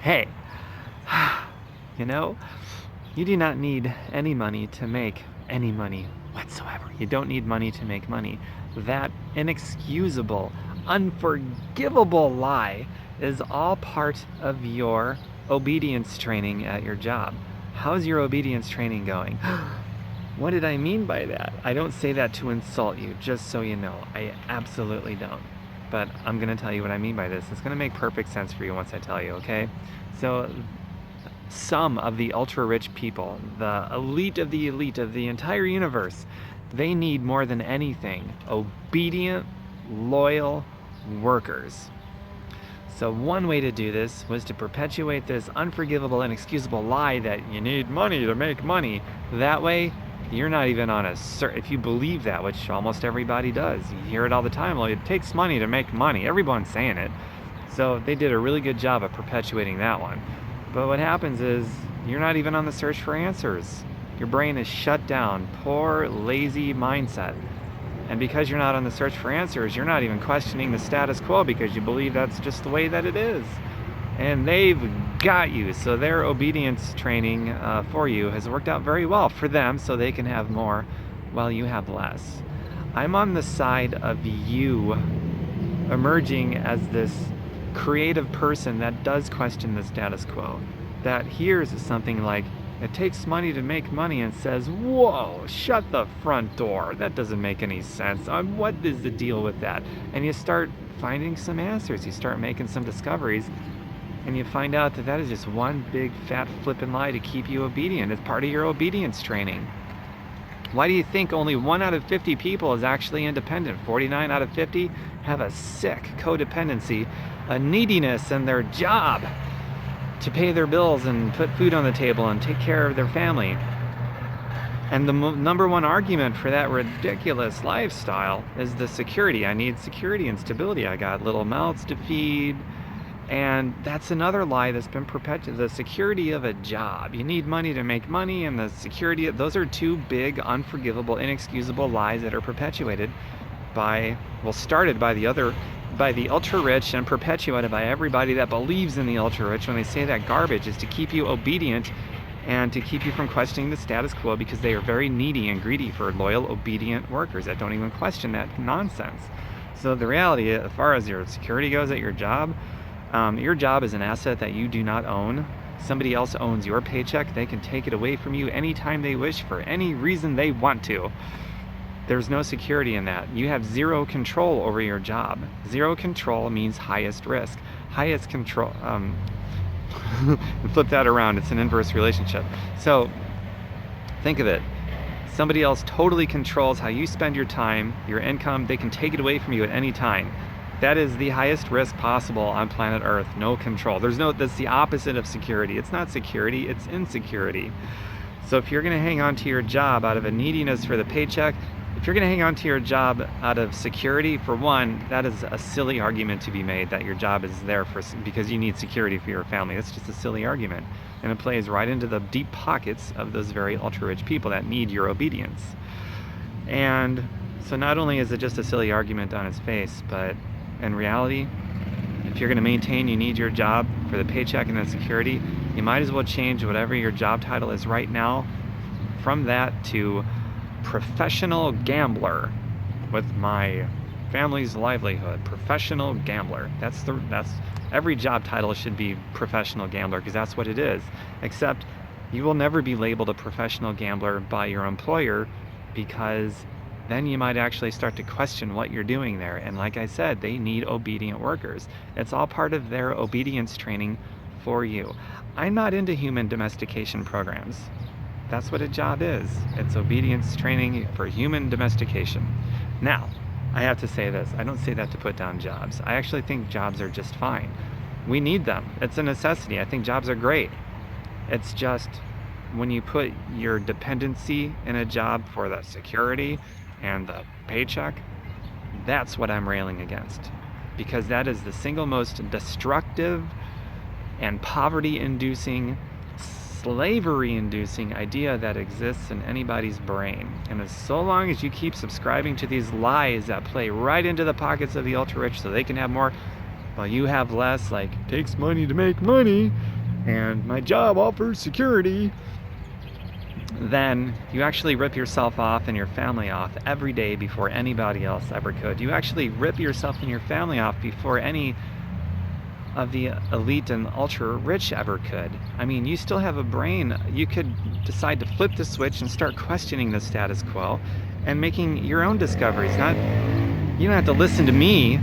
Hey, you know, you do not need any money to make any money whatsoever. You don't need money to make money. That inexcusable, unforgivable lie is all part of your obedience training at your job. How's your obedience training going? What did I mean by that? I don't say that to insult you, just so you know. I absolutely don't. But I'm going to tell you what I mean by this. It's going to make perfect sense for you once I tell you, okay? So, some of the ultra rich people, the elite of the entire universe, they need more than anything obedient, loyal workers. So one way to do this was to perpetuate this unforgivable, inexcusable lie that you need money to make money. That way, you're not even on a if you believe that, which almost everybody does. You hear it all the time. Well, it takes money to make money. Everyone's saying it. So they did a really good job of perpetuating that one. But what happens is you're not even on the search for answers. Your brain is shut down. Poor, lazy mindset. And because you're not on the search for answers, you're not even questioning the status quo because you believe that's just the way that it is. And they've got you. So their obedience training for you has worked out very well for them so they can have more while you have less. I'm on the side of you emerging as this creative person that does question the status quo, that hears something like, it takes money to make money, and says, whoa, shut the front door. That doesn't make any sense. What is the deal with that? And you start finding some answers. You start making some discoveries, and you find out that that is just one big fat flippin' lie to keep you obedient. It's part of your obedience training. Why do you think only 1 out of 50 people is actually independent? 49 out of 50 have a sick codependency, a neediness in their job to pay their bills and put food on the table and take care of their family. And the number one argument for that ridiculous lifestyle is the security. I need security and stability. I got little mouths to feed. And that's another lie that's been perpetuated. The security of a job. You need money to make money, and the security, those are two big, unforgivable, inexcusable lies that are perpetuated by, well, started by the ultra rich and perpetuated by everybody that believes in the ultra rich when they say that garbage is to keep you obedient and to keep you from questioning the status quo, because they are very needy and greedy for loyal, obedient workers that don't even question that nonsense. So the reality, as far as your security goes at your job is an asset that you do not own. Somebody else owns your paycheck. They can take it away from you anytime they wish for any reason they want to. There's no security in that. You have zero control over your job. Zero control means highest risk. Highest control, flip that around, it's an inverse relationship. So think of it. Somebody else totally controls how you spend your time, your income. They can take it away from you at any time. That is the highest risk possible on planet Earth. No control. That's the opposite of security. It's not security, it's insecurity. So if you're going to hang on to your job out of a neediness for the paycheck, if you're going to hang on to your job out of security, for one, that is a silly argument to be made that your job is there because you need security for your family. That's just a silly argument. And it plays right into the deep pockets of those very ultra-rich people that need your obedience. And so not only is it just a silly argument on its face, but in reality, if you're going to maintain you need your job for the paycheck and the security, you might as well change whatever your job title is right now from that to professional gambler with my family's livelihood. Professional gambler. That's every job title should be professional gambler, because that's what it is. Except you will never be labeled a professional gambler by your employer, because then you might actually start to question what you're doing there. And like I said, they need obedient workers. It's all part of their obedience training for you. I'm not into human domestication programs. That's what a job is. It's obedience training for human domestication. Now, I have to say this. I don't say that to put down jobs. I actually think jobs are just fine. We need them. It's a necessity. I think jobs are great. It's just when you put your dependency in a job for the security and the paycheck, that's what I'm railing against. Because that is the single most destructive and poverty-inducing, slavery-inducing idea that exists in anybody's brain. And as so long as you keep subscribing to these lies that play right into the pockets of the ultra-rich so they can have more, Well, you have less, like, takes money to make money, and my job offers security, then you actually rip yourself off and your family off every day before anybody else ever could. You actually rip yourself and your family off before any of the elite and ultra rich ever could. I mean, you still have a brain. You could decide to flip the switch and start questioning the status quo and making your own discoveries. You don't have to listen to me.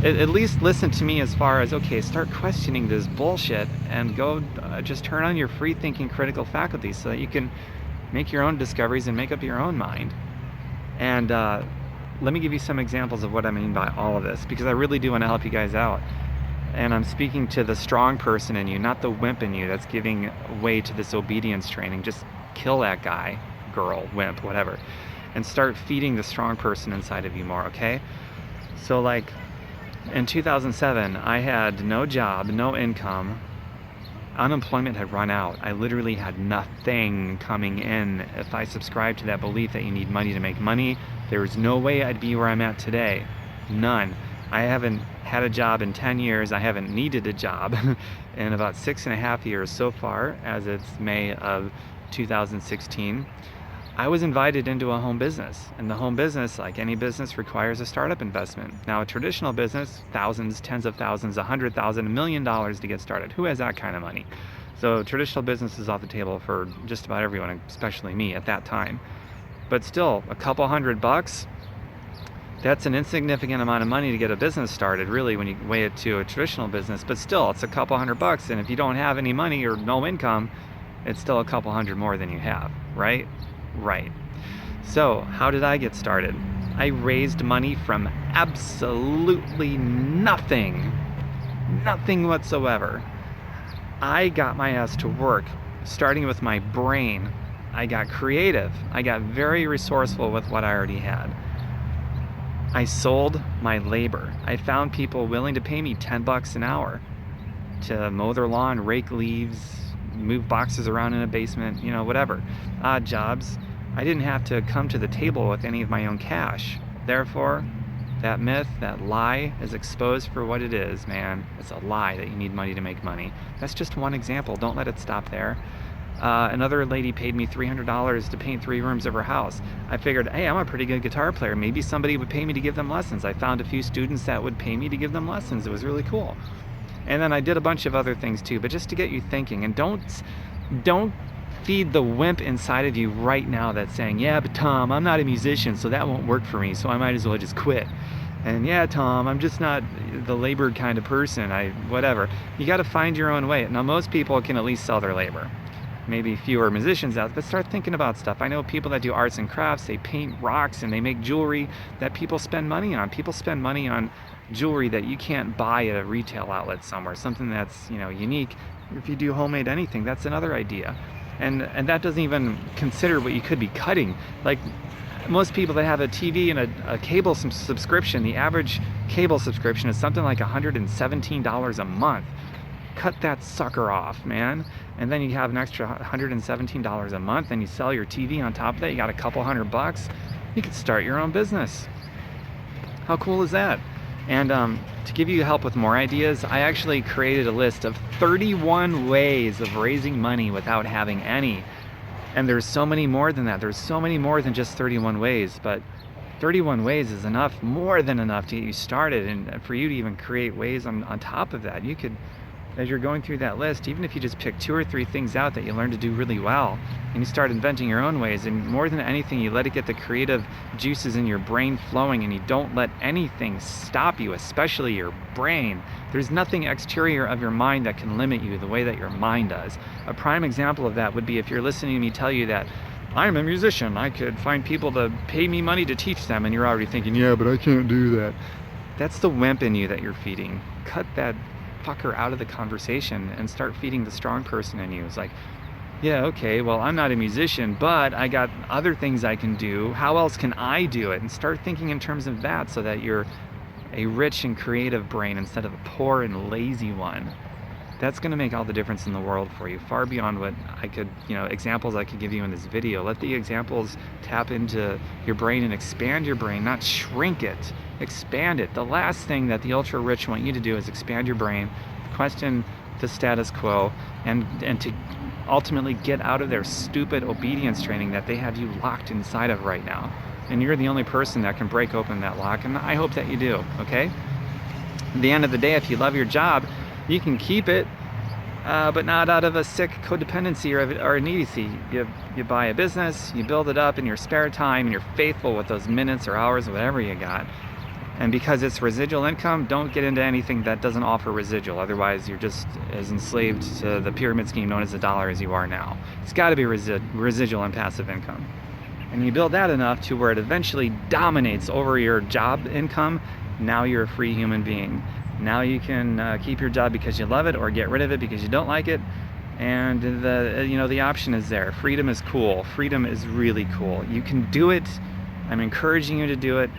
At least listen to me as far as, okay, start questioning this bullshit and go just turn on your free thinking critical faculties so that you can make your own discoveries and make up your own mind. And let me give you some examples of what I mean by all of this, because I really do want to help you guys out. And I'm speaking to the strong person in you, not the wimp in you that's giving way to this obedience training. Just kill that guy, girl, wimp, whatever, and start feeding the strong person inside of you more, okay? So like in 2007, I had no job, no income. Unemployment had run out. I literally had nothing coming in. If I subscribed to that belief that you need money to make money, there was no way I'd be where I'm at today. None. I haven't had a job in 10 years. I haven't needed a job in about 6.5 years so far, as it's May of 2016. I was invited into a home business, and the home business, like any business, requires a startup investment. Now, a traditional business, thousands, tens of thousands, $100,000, $1 million to get started. Who has that kind of money? So traditional business is off the table for just about everyone, especially me at that time. But still, a couple $100, that's an insignificant amount of money to get a business started, really, when you weigh it to a traditional business. But still, it's a couple $100, and if you don't have any money or no income, it's still a couple hundred more than you have, right? Right. So, how did I get started? I raised money from absolutely nothing. Nothing whatsoever. I got my ass to work, starting with my brain. I got creative. I got very resourceful with what I already had. I sold my labor. I found people willing to pay me $10 an hour to mow their lawn, rake leaves, move boxes around in a basement, whatever. Odd jobs. I didn't have to come to the table with any of my own cash. Therefore, that myth, that lie is exposed for what it is, man. It's a lie that you need money to make money. That's just one example. Don't let it stop there. Another lady paid me $300 to paint 3 rooms of her house. I figured, hey, I'm a pretty good guitar player. Maybe somebody would pay me to give them lessons. I found a few students that would pay me to give them lessons. It was really cool. And then I did a bunch of other things too, but just to get you thinking. And don't feed the wimp inside of you right now that's saying, yeah, but Tom, I'm not a musician, so that won't work for me, so I might as well just quit. And yeah, Tom, I'm just not the labor kind of person. Whatever. You got to find your own way. Now, most people can at least sell their labor. Maybe fewer musicians out, but start thinking about stuff. I know people that do arts and crafts, they paint rocks and they make jewelry that people spend money on. People spend money on jewelry that you can't buy at a retail outlet somewhere, something that's, unique. If you do homemade anything, that's another idea. And that doesn't even consider what you could be cutting. Like most people that have a TV and a cable subscription, the average cable subscription is something like $117 a month. Cut that sucker off, man. And then you have an extra $117 a month and you sell your TV on top of that. You got a couple $100. You could start your own business. How cool is that? And to give you help with more ideas, I actually created a list of 31 ways of raising money without having any. And there's so many more than that. There's so many more than just 31 ways, but 31 ways is enough, more than enough to get you started. And for you to even create ways on top of that, you could, as you're going through that list, even if you just pick 2 or 3 things out that you learn to do really well, and you start inventing your own ways, and more than anything, you let it get the creative juices in your brain flowing, and you don't let anything stop you, especially your brain. There's nothing exterior of your mind that can limit you the way that your mind does. A prime example of that would be if you're listening to me tell you that I'm a musician, I could find people to pay me money to teach them, and you're already thinking, yeah, but I can't do that. That's the wimp in you that you're feeding. Cut that fucker out of the conversation and start feeding the strong person in you. It's like, yeah, okay, well, I'm not a musician, but I got other things I can do. How else can I do it? And start thinking in terms of that so that you're a rich and creative brain instead of a poor and lazy one. That's going to make all the difference in the world for you, far beyond what I could, examples I could give you in this video. Let the examples tap into your brain and expand your brain, not shrink it, expand it. The last thing that the ultra rich want you to do is expand your brain, question the status quo, and to ultimately get out of their stupid obedience training that they have you locked inside of right now. And you're the only person that can break open that lock, and I hope that you do, okay? At the end of the day, if you love your job, you can keep it, but not out of a sick codependency or a idiocy. You buy a business, you build it up in your spare time, and you're faithful with those minutes or hours, whatever you got. And because it's residual income, don't get into anything that doesn't offer residual. Otherwise, you're just as enslaved to the pyramid scheme known as the dollar as you are now. It's got to be residual and passive income. And you build that enough to where it eventually dominates over your job income. Now you're a free human being. Now you can keep your job because you love it, or get rid of it because you don't like it. And the option is there. Freedom is cool. Freedom is really cool. You can do it. I'm encouraging you to do it.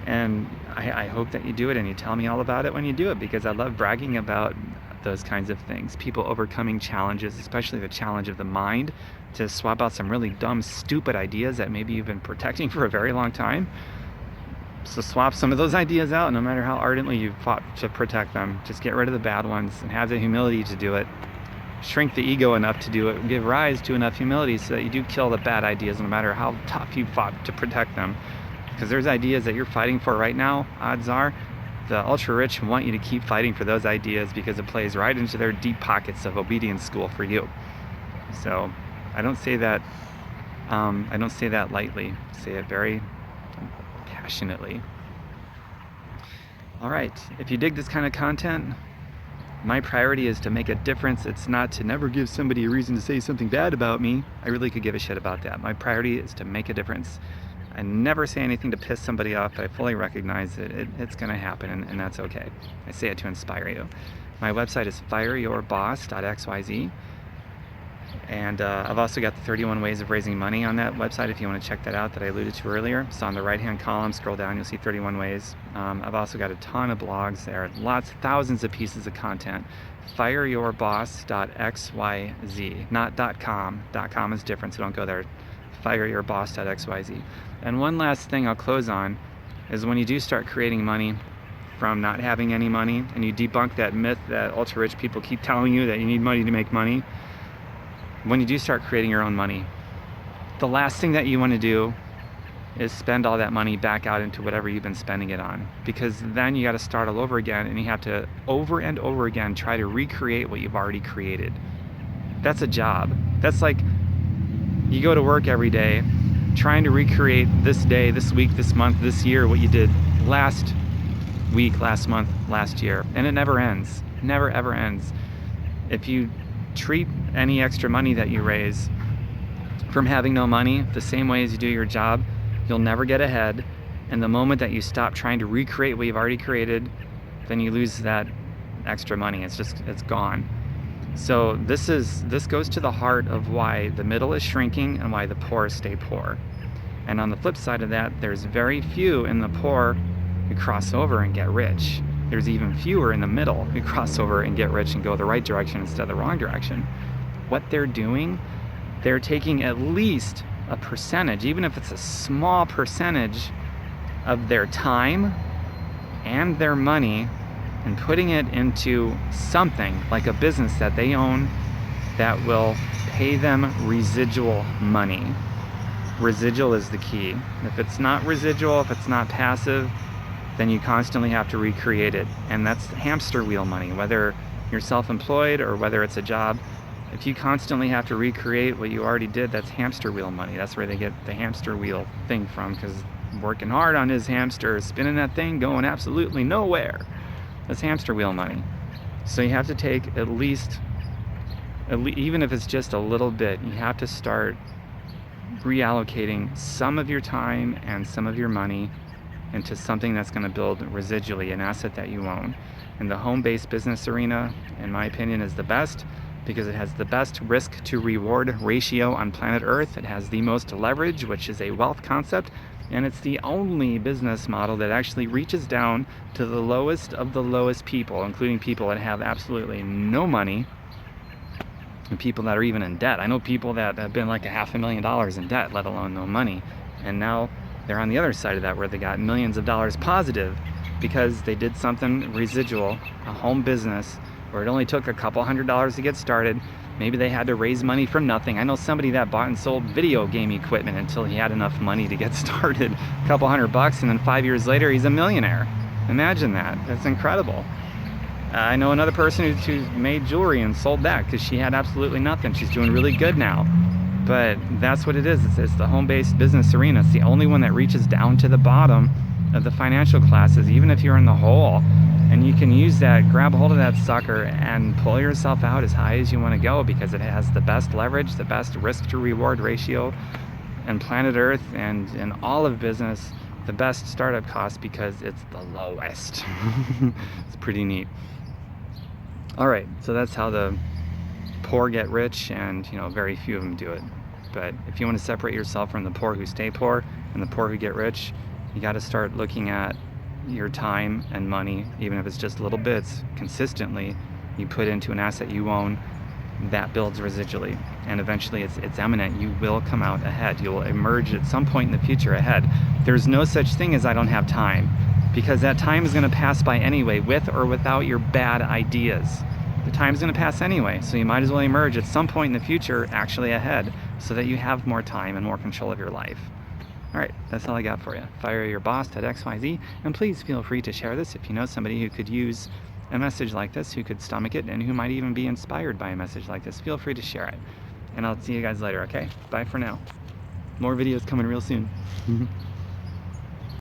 And I hope that you do it, and you tell me all about it when you do it, because I love bragging about those kinds of things. People overcoming challenges, especially the challenge of the mind, to swap out some really dumb, stupid ideas that maybe you've been protecting for a very long time. So swap some of those ideas out, no matter how ardently you fought to protect them. Just get rid of the bad ones and have the humility to do it. Shrink the ego enough to do it. Give rise to enough humility so that you do kill the bad ideas, no matter how tough you fought to protect them. Because there's ideas that you're fighting for right now, odds are the ultra rich want you to keep fighting for those ideas, because it plays right into their deep pockets of obedience school for you. So I don't say that lightly. I say it very passionately. All right, if you dig this kind of content, my priority is to make a difference. It's not to never give somebody a reason to say something bad about me. I really could give a shit about that. My priority is to make a difference. I never say anything to piss somebody off, but I fully recognize that it's going to happen, and that's okay. I say it to inspire you. My website is fireyourboss.xyz, and I've also got the 31 ways of raising money on that website if you want to check that out, that I alluded to earlier. It's on the right-hand column. Scroll down, you'll see 31 ways. I've also got a ton of blogs there, thousands of pieces of content. Fireyourboss.xyz, not .com. .com is different, so don't go there. Fireyourboss.xyz. And one last thing I'll close on is, when you do start creating money from not having any money, and you debunk that myth that ultra rich people keep telling you that you need money to make money, when you do start creating your own money, the last thing that you want to do is spend all that money back out into whatever you've been spending it on, because then you got to start all over again, and you have to over and over again try to recreate what you've already created. That's a job. That's like you go to work every day trying to recreate this day, this week, this month, this year, what you did last week, last month, last year, and it never ends. Never ever ends. If you treat any extra money that you raise from having no money the same way as you do your job, you'll never get ahead. And the moment that you stop trying to recreate what you've already created, then you lose that extra money. It's gone. So this goes to the heart of why the middle is shrinking and why the poor stay poor. And on the flip side of that, there's very few in the poor who cross over and get rich. There's even fewer in the middle who cross over and get rich and go the right direction instead of the wrong direction. What they're doing, they're taking at least a percentage, even if it's a small percentage, of their time and their money, and putting it into something like a business that they own that will pay them residual money. Residual is the key. If it's not residual, if it's not passive, then you constantly have to recreate it. And that's hamster wheel money, whether you're self-employed or whether it's a job. If you constantly have to recreate what you already did, that's hamster wheel money. That's where they get the hamster wheel thing from, because working hard on his hamster, spinning that thing, going absolutely nowhere. That's hamster wheel money. So you have to take at least, even if it's just a little bit, you have to start reallocating some of your time and some of your money into something that's going to build residually, an asset that you own. And the home-based business arena, in my opinion, is the best, because it has the best risk to reward ratio on planet Earth. It has the most leverage, which is a wealth concept. And it's the only business model that actually reaches down to the lowest of the lowest people, including people that have absolutely no money and people that are even in debt. I know people that have been like $500,000 in debt, let alone no money. And now they're on the other side of that, where they got millions of dollars positive because they did something residual, a home business, where it only took a couple $100s to get started. Maybe they had to raise money from nothing. I know somebody that bought and sold video game equipment until he had enough money to get started, a couple $100, and then 5 years later he's a millionaire. Imagine that. That's incredible. I know another person who made jewelry and sold that because she had absolutely nothing. She's doing really good now. But that's what it is. It's the home-based business arena. It's the only one that reaches down to the bottom of the financial classes, even if you're in the hole. And you can use that, grab hold of that sucker and pull yourself out as high as you want to go, because it has the best leverage, the best risk to reward ratio on planet Earth, and in all of business, the best startup cost because it's the lowest. It's pretty neat. All right, so that's how the poor get rich, and very few of them do it. But if you want to separate yourself from the poor who stay poor and the poor who get rich, you got to start looking at your time and money, even if it's just little bits, consistently you put into an asset you own that builds residually, and eventually it's eminent. You will come out ahead. You'll emerge at some point in the future ahead. There's no such thing as I don't have time, because that time is going to pass by anyway, with or without your bad ideas. The time's going to pass anyway, so you might as well emerge at some point in the future actually ahead, so that you have more time and more control of your life. Alright, that's all I got for you. FireYourBoss.xyz, and please feel free to share this if you know somebody who could use a message like this, who could stomach it, and who might even be inspired by a message like this. Feel free to share it. And I'll see you guys later, okay? Bye for now. More videos coming real soon.